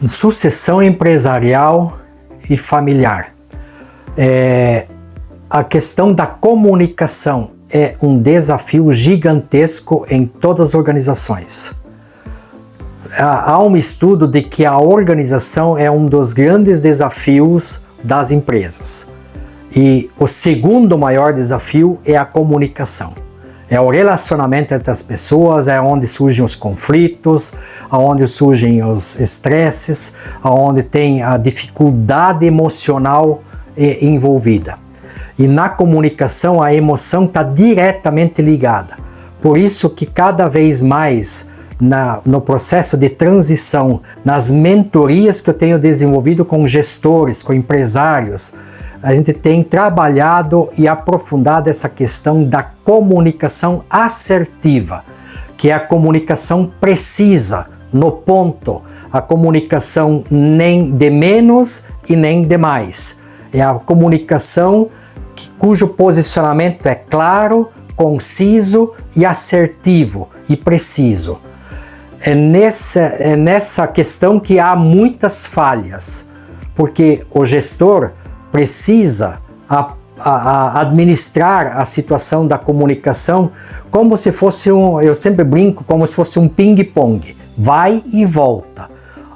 Sucessão empresarial e familiar. A questão da comunicação é um desafio gigantesco em todas as organizações. Há um estudo de que a organização é um dos grandes desafios das empresas. E o segundo maior desafio é a comunicação. É o relacionamento entre as pessoas, é onde surgem os conflitos, onde surgem os estresses, onde tem a dificuldade emocional envolvida. E na comunicação a emoção está diretamente ligada. Por isso que cada vez mais no processo de transição, nas mentorias que eu tenho desenvolvido com gestores, com empresários, a gente tem trabalhado e aprofundado essa questão da comunicação assertiva, que é a comunicação precisa, no ponto, a comunicação nem de menos e nem de mais. É a comunicação cujo posicionamento é claro, conciso e assertivo e preciso. É nessa questão que há muitas falhas, porque o gestor precisa administrar a situação da comunicação como se fosse eu sempre brinco, como se fosse um ping-pong, vai e volta.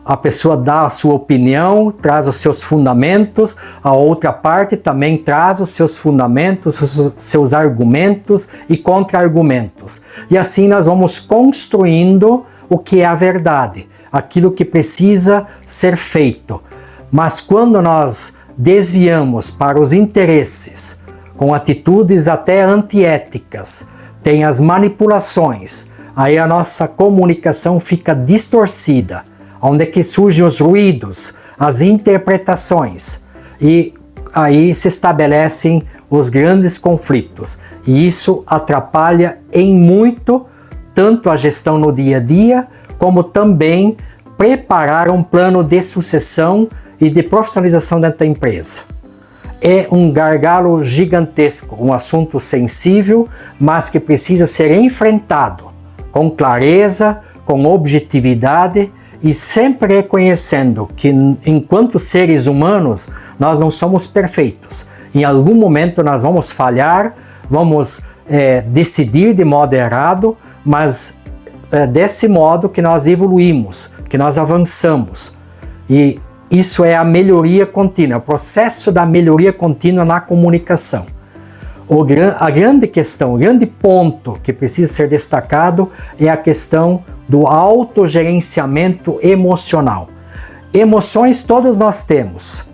A pessoa dá a sua opinião, traz os seus fundamentos, a outra parte também traz os seus fundamentos, os seus argumentos e contra-argumentos. E assim nós vamos construindo o que é a verdade, aquilo que precisa ser feito. Mas quando nós desviamos para os interesses, com atitudes até antiéticas, tem as manipulações, aí a nossa comunicação fica distorcida, onde é que surgem os ruídos, as interpretações, e aí se estabelecem os grandes conflitos. E isso atrapalha em muito, tanto a gestão no dia a dia, como também preparar um plano de sucessão e de profissionalização dentro da empresa. É um gargalo gigantesco, um assunto sensível, mas que precisa ser enfrentado com clareza, com objetividade e sempre reconhecendo que, enquanto seres humanos, nós não somos perfeitos. Em algum momento nós vamos falhar, vamos decidir de modo errado, mas desse modo que nós evoluímos, que nós avançamos. E isso é a melhoria contínua, o processo da melhoria contínua na comunicação. A grande questão, o grande ponto que precisa ser destacado é a questão do autogerenciamento emocional. Emoções todos nós temos,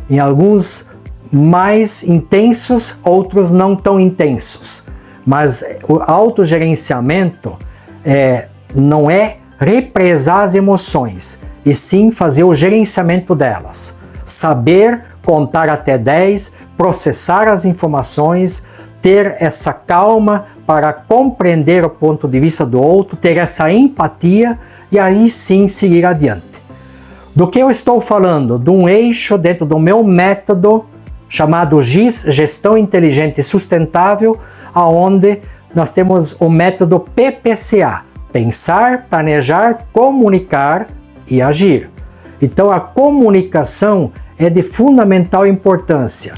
em alguns mais intensos, outros não tão intensos. Mas o autogerenciamento não é represar as emoções, e sim fazer o gerenciamento delas. Saber contar até 10, processar as informações, ter essa calma para compreender o ponto de vista do outro, ter essa empatia e aí sim seguir adiante. Do que eu estou falando? De um eixo dentro do meu método chamado GIS, Gestão Inteligente e Sustentável, onde nós temos o método PPCA, Pensar, Planejar, Comunicar e Agir. Então a comunicação é de fundamental importância.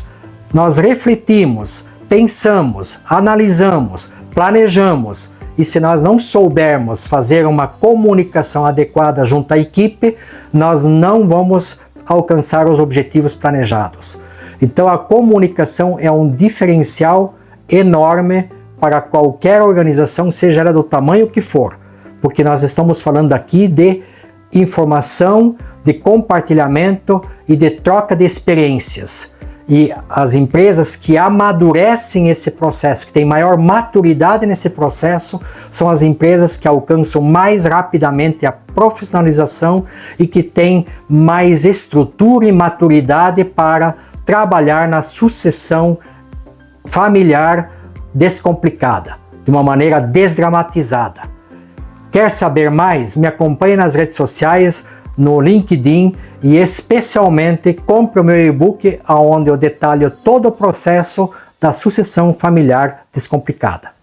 Nós refletimos, pensamos, analisamos, planejamos, e se nós não soubermos fazer uma comunicação adequada junto à equipe, nós não vamos alcançar os objetivos planejados. Então a comunicação é um diferencial enorme para qualquer organização, seja ela do tamanho que for, porque nós estamos falando aqui de informação, de compartilhamento e de troca de experiências. E as empresas que amadurecem esse processo, que têm maior maturidade nesse processo, são as empresas que alcançam mais rapidamente a profissionalização e que têm mais estrutura e maturidade para trabalhar na sucessão familiar descomplicada, de uma maneira desdramatizada. Quer saber mais? Me acompanhe nas redes sociais, no LinkedIn e especialmente compre o meu e-book onde eu detalho todo o processo da sucessão familiar descomplicada.